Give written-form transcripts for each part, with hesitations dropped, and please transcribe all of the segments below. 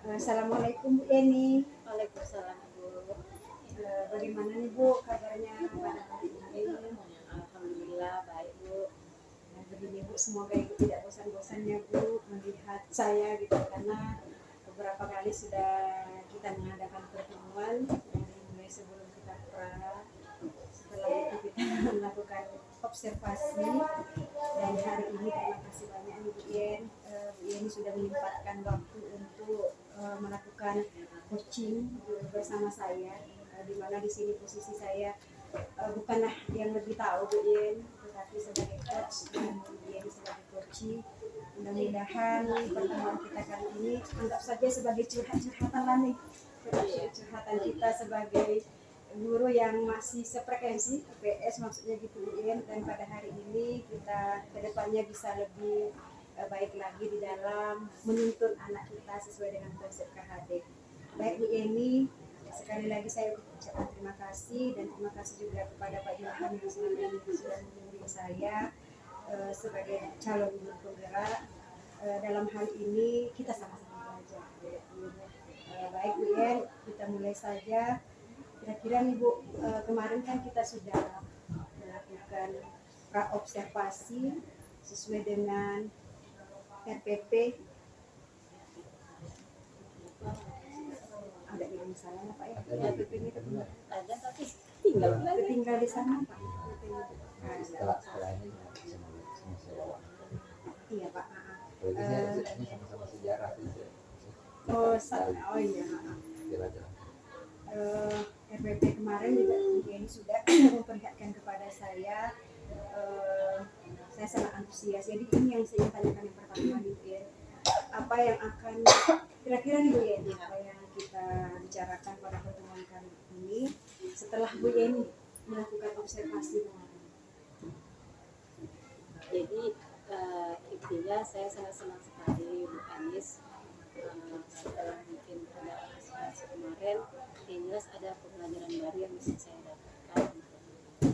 Assalamualaikum Bu Eni. Waalaikumsalam Bu. Bagaimana nih Bu kabarnya pada hari ini? Alhamdulillah baik Bu. Begini Bu, semoga Ibu tidak bosan-bosannya Bu melihat saya gitu, karena beberapa kali sudah kita mengadakan pertemuan dari mulai sebelum kita pra, setelah itu kita melakukan observasi, dan hari ini terima kasih banyak nih Bu Yen. Bu Yen sudah menyempatkan waktu untuk melakukan coaching bersama saya, di mana di sini posisi saya bukanlah yang lebih tahu Bu Yen, tetapi sebagai coach dan Bu Yen sebagai coaching. Mudah-mudahan pertemuan kita kali ini anggap saja sebagai curhat-curhatan lah nih, curhatan kita sebagai guru yang masih sefrekuensi PS maksudnya gitu Bu Yen. Dan pada hari ini kita kedepannya bisa lebih baik lagi di dalam menuntun anak kita sesuai dengan konsep KHD. Baik Bu Eni, sekali lagi saya ucapkan terima kasih, dan terima kasih juga kepada Pak Ilham yang selama ini sudah membimbing saya sebagai calon guru penggerak. Dalam hal ini kita sama-sama belajar. Baik Bu Yen, kita mulai saja. Kira-kira nih Bu, kemarin kan kita sudah melakukan pra-observasi sesuai dengan RPP. Ada yang salah Pak ya? RPP-nya Ada tapi tinggal di sana Pak. Setelah ini sama Iya Pak. ini sama-sama sejarah sih. Oh iya. Jalan-jalan. RPP kemarin juga ini sudah memperlihatkan kepada saya. Saya sangat antusias. Jadi ini yang saya tanyakan yang pertama nih Bu Yen. Apa yang akan kira-kira nih Bu Yen, apa yang kita bicarakan pada pertemuan kali ini setelah Bu Yen melakukan observasi kemarin? jadi intinya saya sangat senang sekali Bu Anis setelah mungkin pada observasi kemarin yang jelas ada pembelajaran baru yang bisa saya dapatkan.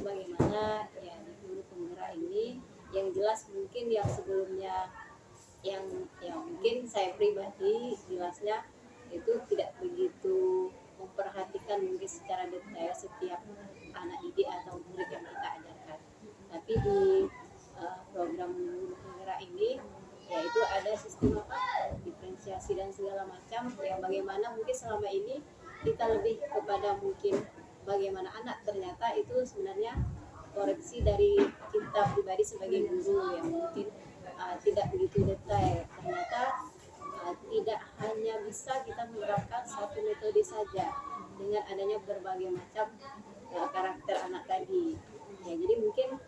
Bagaimana ya di guru penggerak ini yang jelas mungkin yang sebelumnya yang mungkin saya pribadi jelasnya itu tidak begitu memperhatikan mungkin secara detail setiap anak didik atau murid yang kita ajarkan. Tapi di program guru penggerak ini yaitu ada sistem diferensiasi dan segala macam yang bagaimana mungkin selama ini kita lebih kepada mungkin bagaimana anak, ternyata itu sebenarnya koreksi dari kita pribadi sebagai guru yang mungkin tidak begitu detail. Ternyata tidak hanya bisa kita menerapkan satu metode saja dengan adanya berbagai macam karakter anak tadi. Ya, jadi mungkin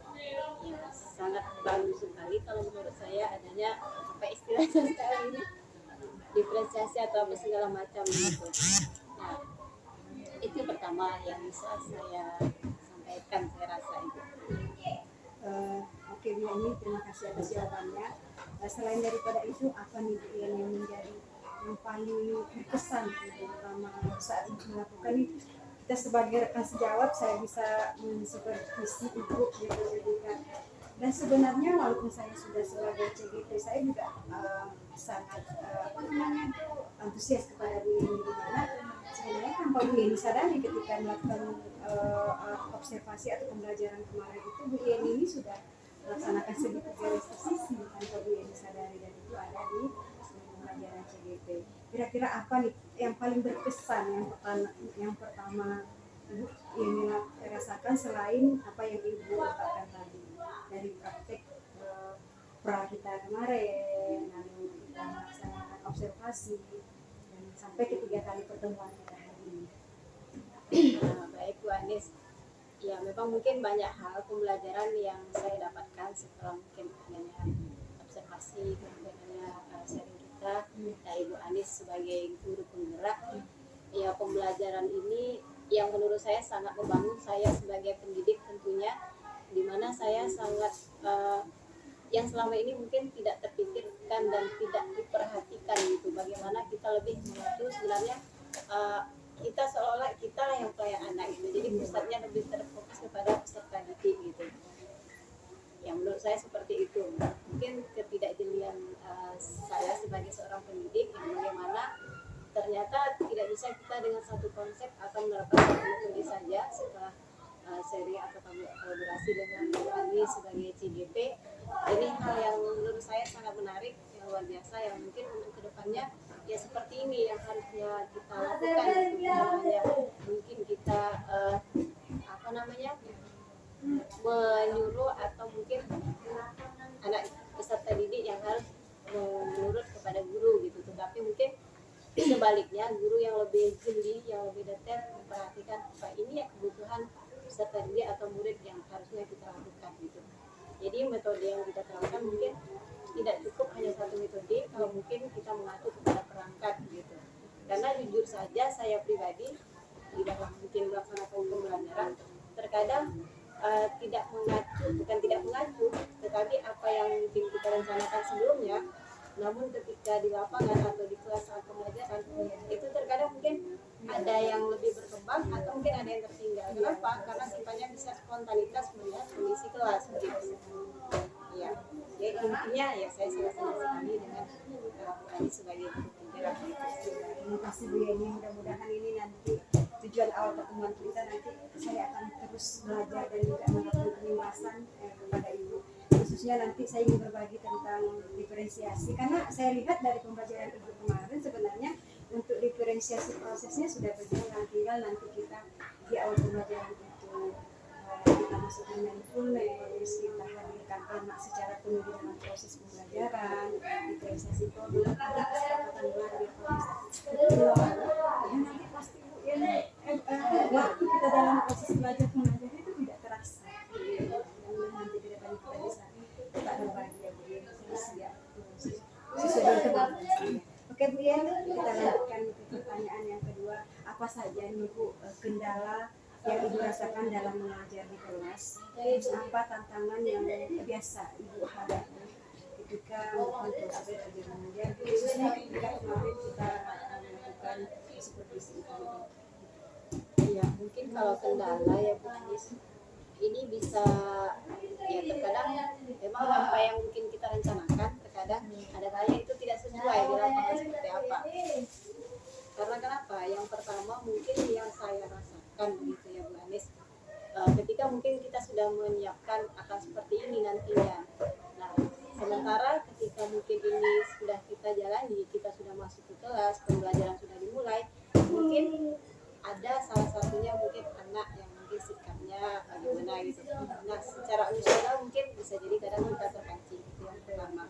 ya sangat bagus sekali kalau menurut saya adanya apa istilahnya sekarang ini diferensiasi atau apa segala macam gitu. Nah, itu pertama yang bisa saya sampaikan, saya rasa itu. Oke Bu Eni, terima kasih atas jawabannya. Selain daripada itu, apa nih Bu yang menjadi yang paling berkesan, terutama saat melakukan itu? Kita sebagai rekan sejawat, saya bisa mensupervisi Ibu gitu, dan sebenarnya walaupun saya sudah sebagai CGT, saya juga sangat antusias kepada Bu Eni, dimana sebenarnya tanpa Bu Eni sadari ketika melakukan observasi atau pembelajaran kemarin itu, Bu Eni ini sudah melaksanakan sedikit garis sisi tanpa Bu Eni sadari, dan itu ada di pembelajaran CGT. Kira-kira apa nih yang paling berkesan, yang pertama Ibu ini rasakan selain apa yang Ibu katakan tadi dari praktek pra kita kemarin, lalu kita melaksanakan observasi, dan sampai ketiga kali pertemuan kita hari ini? Baik Bu Anis, ya memang mungkin banyak hal pembelajaran yang saya dapatkan setelah mungkin adanya observasi, kemudian sharing kita dari Bu Anis sebagai guru penggerak. Ya, pembelajaran ini yang menurut saya sangat membangun saya sebagai pendidik tentunya, di mana saya sangat yang selama ini mungkin tidak terpikirkan dan tidak diperhatikan gitu, bagaimana kita lebih mengatur sebenarnya kita seolah-olah kita yang kayak anak gitu, jadi pusatnya lebih terfokus kepada peserta didik gitu. Yang menurut saya seperti itu. Mungkin ketidakjelian saya sebagai seorang pendidik yang bagaimana ternyata tidak bisa kita dengan satu konsep atau menerapkan satu metode saja setelah seri atau kolaborasi dengan Bu Ani sebagai CGP. Ini hal yang menurut saya sangat menarik, yang luar biasa, yang mungkin untuk kedepannya ya seperti ini yang harusnya kita lakukan gitu. Hanya mungkin kita apa namanya menyuruh atau mungkin anak peserta didik yang harus menurut kepada guru gitu, tetapi mungkin sebaliknya guru yang lebih jeli, yang lebih detail memperhatikan apa ini ya kebutuhan peserta didik atau murid yang harusnya kita lakukan gitu. Jadi metode yang kita terapkan mungkin tidak cukup hanya satu metode, kalau mungkin kita mengacu kepada perangkat gitu. Karena jujur saja saya pribadi di dalam mungkin melaksanakan pembelajaran terkadang tidak mengacu, bukan tidak mengacu, tetapi apa yang mungkin kita rencanakan sebelumnya, namun ketika di lapangan atau di kelas saat pembelajaran itu terkadang mungkin ada yang lebih berkembang atau mungkin ada yang tertinggal. Kenapa? Karena sifatnya bisa spontanitas melihat kondisi kelas begitu. Ya, jadi intinya ya saya sangat senang sekali dengan Bu Ani sebagai guru penggerak. Terima kasih Bu Yeni, mudah-mudahan ini nanti tujuan awal pertemuan kita nanti saya akan terus belajar dan juga melakukan penjelasan kepada Ibu. Khususnya nanti saya ingin berbagi tentang diferensiasi, karena saya lihat dari pembelajaran Ibu kemarin sebenarnya untuk diferensiasi prosesnya sudah berjalan, tinggal nanti kita di awal pembelajaran itu kita masukkan mindfulness, kita hadirkan anak secara penuh di dalam proses pembelajaran, diferensiasi problem, ada kesepakatan belajar proses ya nanti pasti Bu ya waktu kita dalam proses belajar mengajar itu tidak terasa. Nanti ke depan kita bisa tak berbagi ya Bu ya, siap sesuai dengan kemampuan saya. Oke Bu ya, kita lanjutkan ke pertanyaan yang kedua. Apa saja nih Bu kendala yang Ibu rasakan dalam mengajar di kelas? Terus apa tantangan yang biasa Ibu hadapi ketika melakukan proses belajar mengajar, khususnya ketika kemarin kita melakukan supervisi itu? Ya mungkin kalau kendala ya Bu Anis, ini bisa ya terkadang memang apa yang mungkin kita rencanakan terkadang ada kalanya itu tidak sesuai di lapangan seperti apa. Karena kenapa? Yang pertama mungkin yang saya rasakan begitu ya Bu Anis, ketika mungkin kita sudah menyiapkan akan seperti ini nantinya. Nah, sementara ketika mungkin ini sudah kita jalani, kita sudah masuk ke kelas, pembelajaran sudah dimulai, mungkin ada salah satunya mungkin anak yang mungkin sikapnya bagaimana gitu. Nah, secara emosional mungkin bisa jadi kadang kita terpancing, itu yang pertama.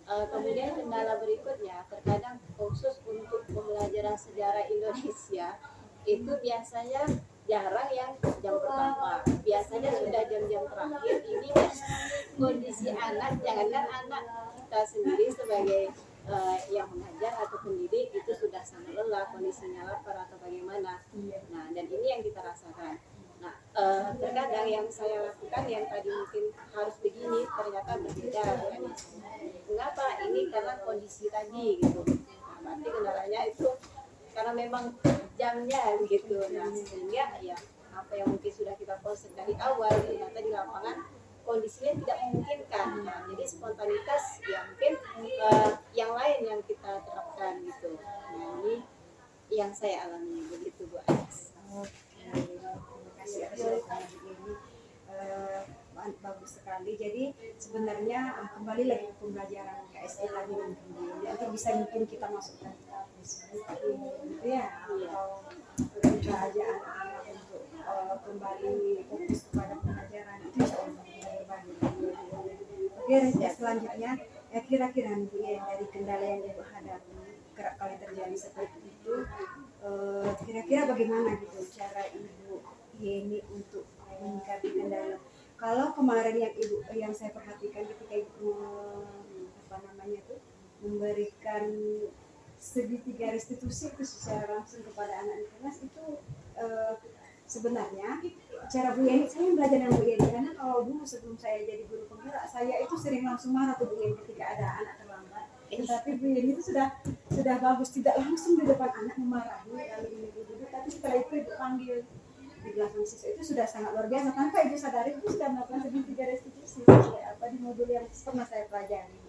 Kemudian kendala berikutnya terkadang khusus untuk pembelajaran sejarah Indonesia itu biasanya jarang yang jam pertama, biasanya sudah jam-jam terakhir. Ini kondisi anak, jangankan anak kita sendiri sebagai yang mengajar atau pendidik itu sudah sangat lelah, kondisinya lapar atau bagaimana. Nah, dan ini yang kita rasakan. Nah, terkadang yang saya lakukan yang tadi mungkin harus begini ternyata berbeda. Mengapa? Ini karena kondisi tadi gitu. Nah, berarti kendalanya itu karena memang jamnya begitu. Nah, sehingga ya apa yang mungkin sudah kita konsep dari awal ternyata di lapangan kondisinya tidak memungkinkan. Nah, jadi spontanitas ya mungkin yang lain yang kita terapkan gitu. Nah, ini yang saya alami begitu Bu Anis. Terima kasih atas jawabannya Bu Yeni. Bagus sekali. Jadi sebenarnya kembali lagi ke pembelajaran KSE tadi mungkin nanti bisa mungkin kita masukkan gitu ya, atau kita aja anak-anak untuk kembali fokus kepada pembelajaran itu insya Allah kita berbagi. Oke, selanjutnya kira-kira Bu ya, dari kendala yang Ibu hadapi kerap kali terjadi seperti itu, kira-kira bagaimana gitu cara Ibu Yeni untuk menyikapi kendala? Kalau kemarin yang saya perhatikan ketika Ibu memberikan segitiga restitusi itu secara langsung kepada anak di kelas itu sebenarnya cara Bu Yeni, saya belajar dengan Bu Yeni karena kalau dulu sebelum saya jadi guru penggerak saya itu sering langsung marah tuh Bu Yeni ketika ada anak terlambat. Tapi Bu Yeni itu sudah bagus, tidak langsung di depan anak memarahi lalu ini duduk, tapi setelah itu Ibu panggil di belakang siswa, itu sudah sangat luar biasa. Tanpa Ibu sadari Ibu sudah melakukan segitiga restitusi di modul yang pernah saya pelajari.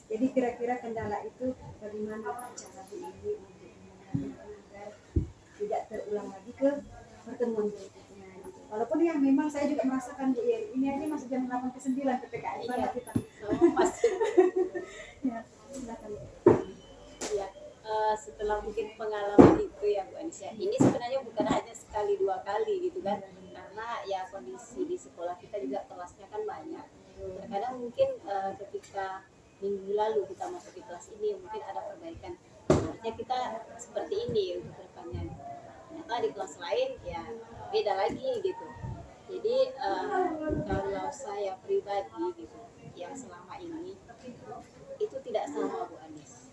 Jadi kira-kira kendala itu bagaimana cara Bu Yeni untuk agar tidak terulang lagi ke pertemuan berikutnya gitu. Walaupun yang memang saya juga merasakan Bu Yen, ini aja masih jam 8 ke 9 PPKM banget kita. Masih Ya, silakan. ya. Setelah mungkin pengalaman itu ya Bu Anis ya, ini sebenarnya bukan hanya sekali dua kali gitu kan, karena ya kondisi di sekolah kita juga kelasnya kan banyak. Terkadang mungkin ketika minggu lalu kita masuk di kelas ini mungkin ada perbaikan, harusnya kita seperti ini untuk kedepannya. Ternyata di kelas lain ya beda lagi gitu. Jadi kalau saya pribadi gitu, yang selama ini itu tidak sama Bu Anis.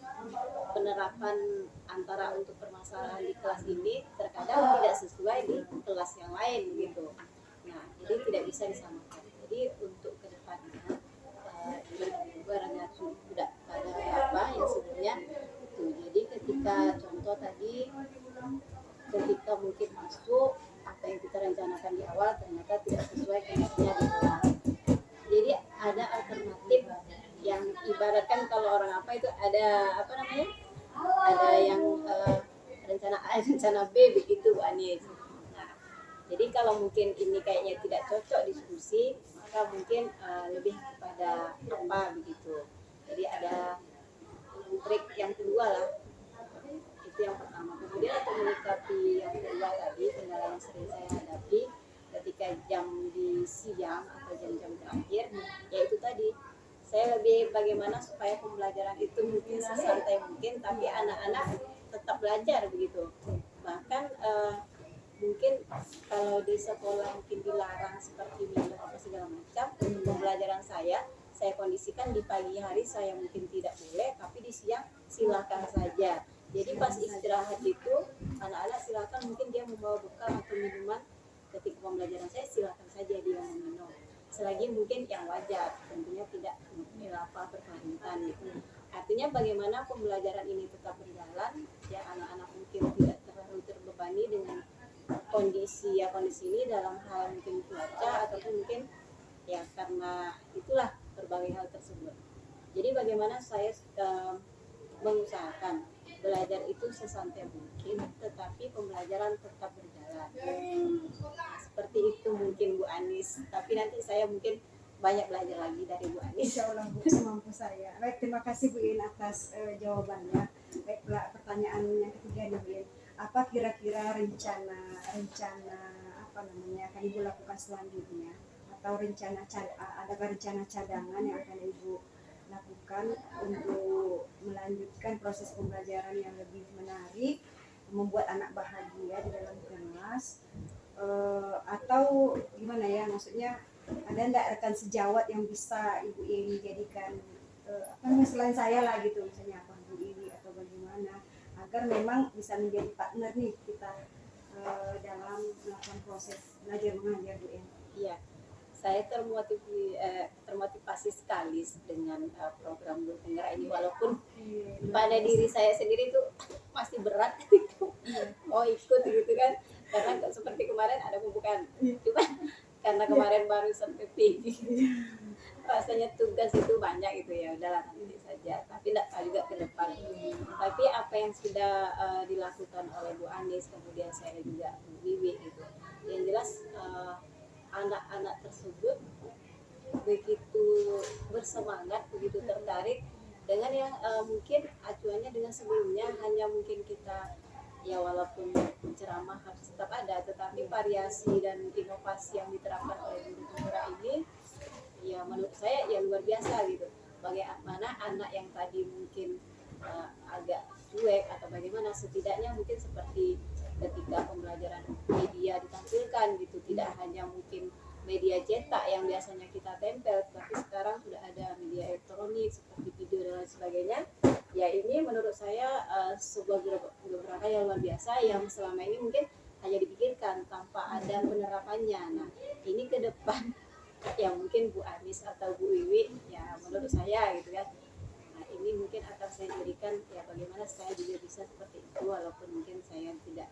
Penerapan antara untuk permasalahan di kelas ini terkadang tidak sesuai di kelas yang lain gitu. Nah, jadi tidak bisa disamakan. Jadi untuk kedepannya berangacu sudah pada apa yang sebelumnya itu. Jadi ketika contoh tadi, ketika mungkin masuk apa yang kita rencanakan di awal ternyata tidak sesuai kondisinya di kelas. Jadi ada alternatif yang ibaratkan kalau orang apa itu ada apa namanya? Ada yang rencana A, rencana B begitu Bu Anis. Nah, jadi kalau mungkin ini kayaknya tidak cocok diskusi, maka mungkin lebih kepada apa begitu. Jadi ada trik yang kedua lah. Itu yang pertama. Kemudian untuk menyikapi yang kedua tadi, kendala yang sering saya hadapi ketika jam di siang atau jam-jam terakhir, yaitu tadi saya lebih bagaimana supaya pembelajaran itu mungkin sesantai mungkin, tapi anak-anak tetap belajar begitu. Bahkan mungkin kalau di sekolah mungkin dilarang seperti minum apa segala macam, untuk pembelajaran saya kondisikan di pagi hari saya mungkin tidak boleh, tapi di siang silakan saja. Jadi pas istirahat itu anak-anak silakan, mungkin dia membawa bekal atau minuman ketika pembelajaran saya, silakan saja dia meminum. Selagi mungkin yang wajar, tentunya tidak berkelanjutan gitu. Artinya bagaimana pembelajaran ini tetap berjalan, ya anak-anak mungkin tidak terlalu terbebani dengan kondisi ini dalam hal mungkin cuaca ataupun mungkin ya karena itulah berbagai hal tersebut. Jadi bagaimana saya mengusahakan belajar itu sesantai mungkin, tetapi pembelajaran tetap berjalan. Nah, seperti itu mungkin Bu Anis. Tapi nanti saya mungkin banyak belajar lagi dari Bu Anis. Insya Allah Bu, semampu saya. Baik, terima kasih Bu In atas jawabannya. Baik, pertanyaan yang ketiga nih Bu In. Apa kira-kira rencana apa namanya akan Ibu lakukan selanjutnya? Atau adakah rencana cadangan yang akan Ibu lakukan untuk melanjutkan proses pembelajaran yang lebih menarik, membuat anak bahagia di dalam kelas, atau gimana ya, maksudnya ada enggak rekan sejawat yang bisa Ibu ini jadikan selain saya lah gitu, misalnya apa Bu Iwi atau bagaimana, agar memang bisa menjadi partner nih kita dalam melakukan proses belajar mengajar Bu Iwi. Iya, saya termotivasi sekali dengan program Guru Penggerak ini, walaupun pada diri saya sendiri itu masih berat gitu mau ikut gitu kan, karena seperti kemarin ada pembukaan, cuma karena kemarin baru sampai PG rasanya tugas itu banyak gitu, ya udahlah nanti saja, tapi tidak tahu juga ke depan. Tapi apa yang sudah dilakukan oleh Bu Anis, kemudian saya juga Bu Wiwi gitu, yang jelas anak-anak tersebut begitu bersemangat, begitu tertarik dengan yang mungkin acuannya dengan sebelumnya hanya mungkin kita ya walaupun ceramah harus tetap ada, tetapi variasi dan inovasi yang diterapkan oleh Guru Penggerak ini ya menurut saya ya luar biasa gitu. Bagaimana anak yang tadi mungkin agak cuek atau bagaimana, setidaknya mungkin seperti ketika pembelajaran media ditampilkan gitu, tidak hanya mungkin media cetak yang biasanya kita tempel, tapi sekarang sudah ada media elektronik seperti video dan lain sebagainya. Ya ini menurut saya sebuah gebrakan yang luar biasa yang selama ini mungkin hanya dipikirkan tanpa ada penerapannya. Nah ini ke depan ya mungkin Bu Anis atau Bu Wiwi ya menurut saya gitu kan. Nah ini mungkin akan saya jadikan ya bagaimana saya juga bisa seperti itu, walaupun mungkin saya tidak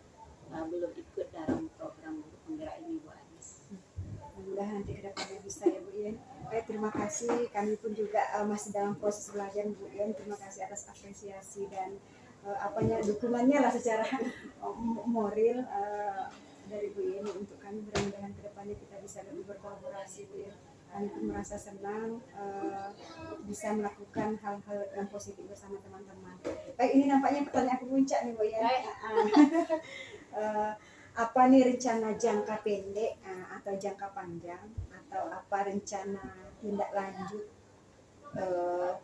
belum ikut dalam program Guru Penggerak ini Bu Anis. Mudah-mudahan nanti ke depannya bisa ya Bu Yen. Baik, terima kasih. Kami pun juga masih dalam proses belajar Bu Yen. Terima kasih atas apresiasi dan dukungannya lah secara moral dari Bu Yeni untuk kami. Mudah-mudahan kedepannya kita bisa lebih berkolaborasi, Bu ya. Kami pun merasa senang bisa melakukan hal-hal yang positif bersama teman-teman. Baik, ini nampaknya pertanyaan puncak nih Bu ya. Apa nih rencana jangka pendek atau jangka panjang, atau apa rencana tindak lanjut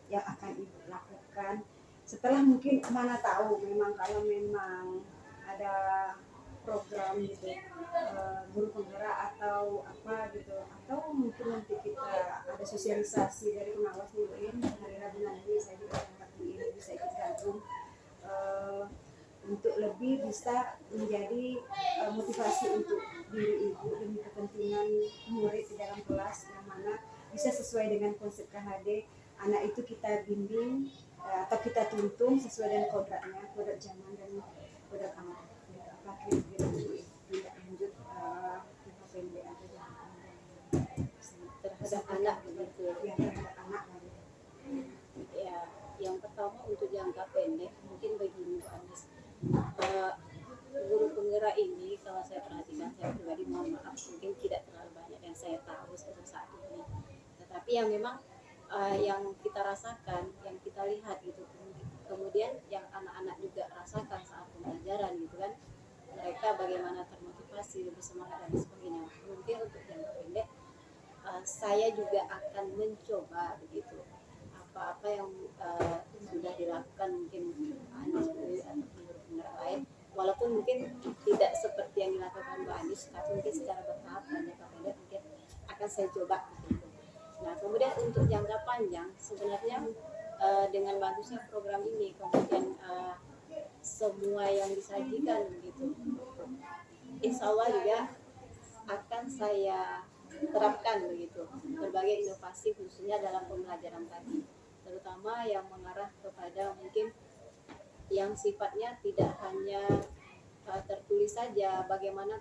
yang akan Ibu lakukan setelah, mungkin mana tahu memang kalau memang ada program gitu, guru penggerak atau apa gitu, atau mungkin nanti kita ada sosialisasi dari pengawas nih Bu In, hari Rabu nanti saya juga akan Bu In bisa ikut gabung untuk lebih bisa menjadi motivasi untuk diri Ibu demi kepentingan murid di dalam kelas, yang mana bisa sesuai dengan konsep KHD. Anak itu kita bimbing atau kita tuntun sesuai dengan kodrat zaman dan kodrat anak. Apa kira-kira tidak lanjut jangka pendek atau jangka panjang terhadap anak begitu ya, terhadap anak ya. Yang pertama untuk jangka pendek mungkin begini Bu Anis, guru penggerak ini kalau saya perhatikan, saya pribadi mohon maaf mungkin tidak terlalu banyak yang saya tahu untuk saat ini, tetapi yang memang yang kita rasakan, yang kita lihat gitu, kemudian yang anak-anak juga rasakan saat pembelajaran gitu kan, mereka bagaimana termotivasi, lebih semangat dan sebagainya. Mungkin untuk jangka pendek saya juga akan mencoba begitu apa-apa yang sudah dilakukan mungkin Anies atau penggerak lain, walaupun mungkin tidak seperti yang dilakukan Mbak Anies, tapi mungkin secara bertahap dan jangka pendek mungkin akan saya coba begitu. Nah, kemudian untuk jangka panjang sebenarnya dengan bagusnya program ini, kemudian semua yang disajikan begitu, insya Allah juga akan saya terapkan begitu berbagai inovasi khususnya dalam pembelajaran tadi, terutama yang mengarah kepada mungkin yang sifatnya tidak hanya tertulis saja, bagaimana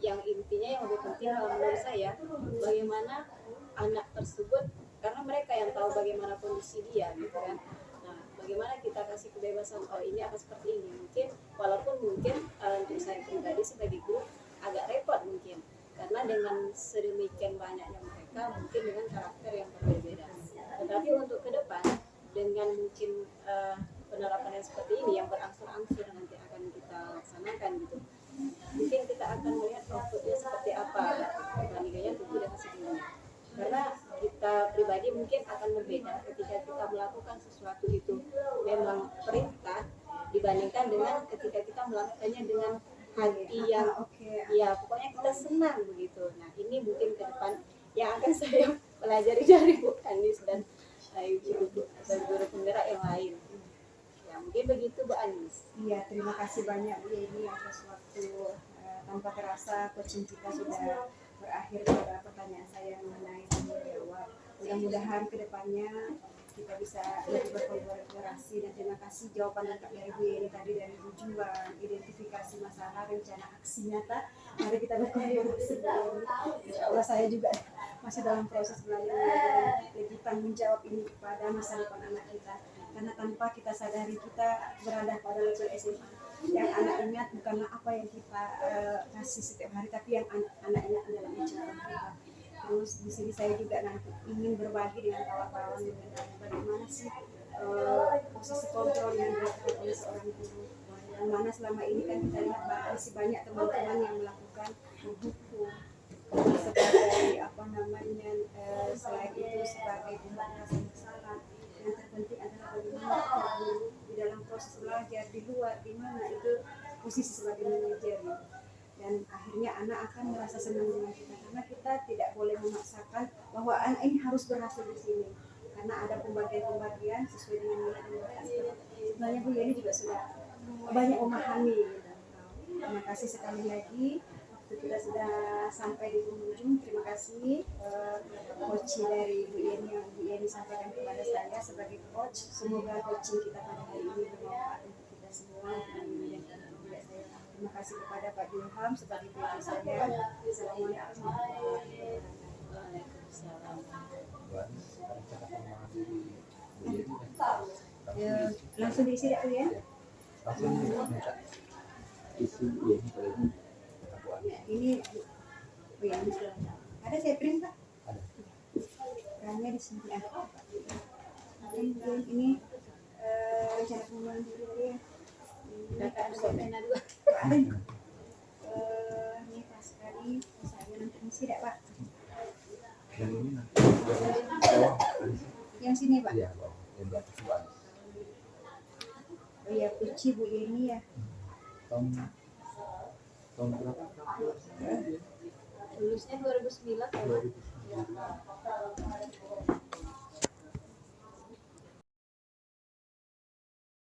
yang intinya yang lebih penting kalau menurut saya, bagaimana anak tersebut, karena mereka yang tahu bagaimana kondisi dia gitu kan. Nah, bagaimana kita kasih kebebasan, oh ini akan seperti ini, mungkin walaupun mungkin untuk saya pribadi sebagai guru agak repot mungkin, karena dengan sedemikian banyaknya mereka mungkin dengan karakter yang berbeda. Tetapi untuk ke depan dengan mungkin penerapan yang seperti ini yang berangsur-angsur nanti akan kita laksanakan gitu, mungkin kita akan melihat outputnya seperti apa perbandingannya tentu dengan sebelumnya, karena kita pribadi mungkin akan berbeda ketika kita melakukan sesuatu itu memang perintah dibandingkan dengan ketika kita melakukannya dengan hati yang ya pokoknya kita senang begitu. Nah, ini mungkin ke depan yang akan saya pelajari dari Bu Anis dan ibu-ibu atau guru penggerak yang lain. Ya, mungkin begitu Bu Anis. Iya, terima kasih banyak Bu Yeni atas waktu. Tanpa terasa coaching kita sudah berakhir pada pertanyaan saya mengenai tanya jawab. Mudah-mudahan kedepannya kita bisa lebih berkolaborasi, dan terima kasih jawaban lengkap dari Bu Yeni tadi, dari tujuan, identifikasi masalah, rencana aksi nyata. Mari kita berkolaborasi. Insya Allah saya juga masih dalam proses belajar dan lebih tanggung jawab ini kepada masa depan anak kita, karena tanpa kita sadari kita berada pada level SMA. Yang anak ingat bukanlah apa yang kita kasih setiap hari, tapi yang anak ingat adalah ucapan kita. Terus di sini saya juga nanti ingin berbagi dengan kawan-kawan mengenai bagaimana sih posisi kontrol yang dilakukan oleh seorang guru, yang mana selama ini kan kita lihat masih banyak teman-teman yang melakukan buku sebagai apa namanya, selain itu sebagai pembahasan masalah. Yang terpenting adalah bagaimana guru di dalam proses belajar di luar, di mana itu posisi sebagai manajer gitu. Dan akhirnya anak akan merasa senang dengan kita, karena kita tidak boleh memaksakan bahwa anak ini harus berhasil di sini, karena ada pembagian-pembagian sesuai dengan minat dan bakat. Sebenarnya Bu Yeni juga sudah banyak memahami gitu. Terima kasih sekali lagi. Kita sudah sampai di penghujung. Terima kasih coach dari Bu Yeni yang Bu Yeni sampaikan kepada saya sebagai coach. Semoga coaching kita pada hari ini bermanfaat untuk kita semua. Terima kasih kepada Pak Ilham sebagai guru saya. Assalamualaikum warahmatullahi wabarakatuh. Langsung diisi ya Bu ya. Pasti minta isi ya ini kalau ini aku Anies. Ini oh ya ini sudah ada saya print Pak. Ada. Perannya di sini ah. Ini rencana pembangunan dulu ya. Kakak ada pena dua. Ada. Ini pas sekali saya nanti misi tidak Pak. Dan ini nanti bawah Anies. Yang sini Pak. Iya bawah. Yang di atas itu Anies. Oh iya Puci Bu Yeni ya. Tahun berapa? Lulusnya 2009 ya. 2009.